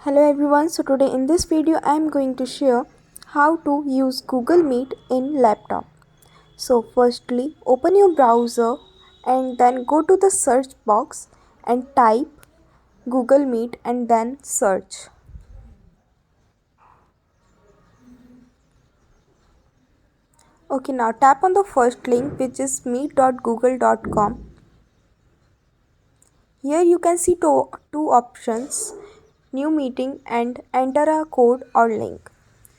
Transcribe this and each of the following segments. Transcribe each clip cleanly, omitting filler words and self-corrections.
Hello everyone, so today in this video I am going to share how to use Google Meet in laptop. So firstly open your browser and then go to the search box and type Google Meet and then search. Okay, now tap on the first link, which is meet.google.com. Here you can see two options, new meeting and enter a code or link.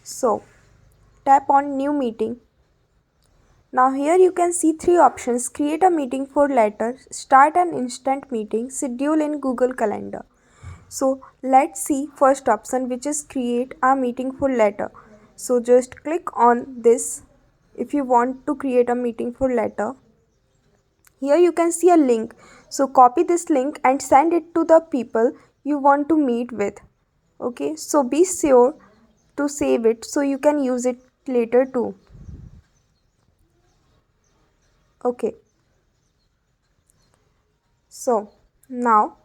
So tap on new meeting. Now here you can see three options: create a meeting for later, start an instant meeting, schedule in Google Calendar. So let's see first option, which is create a meeting for later. So just click on this if you want to create a meeting for later. Here you can see a link. So copy this link and send it to the people you want to meet with. Okay, so be sure to save it so you can use it later too. Okay. So now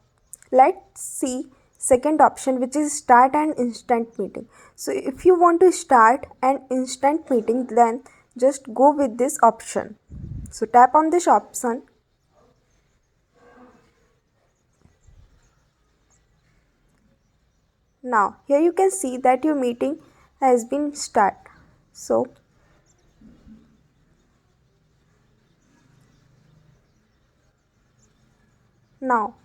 let's see second option, which is start an instant meeting. So if you want to start an instant meeting, then just go with this option. So tap on this option. Now here you can see that your meeting has been started. So now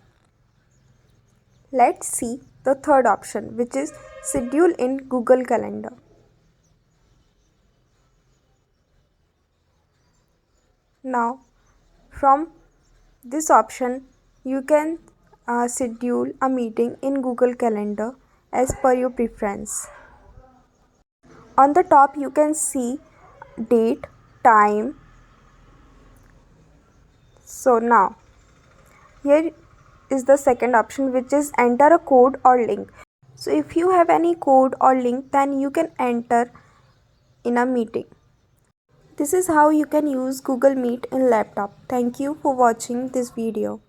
let's see the third option, which is schedule in Google Calendar. Now from this option you can schedule a meeting in Google Calendar as per your preference. On the top you can see date, time. So now here is the second option, which is enter a code or link. So if you have any code or link, then you can enter in a meeting. This is how you can use Google Meet in laptop. Thank you for watching this video.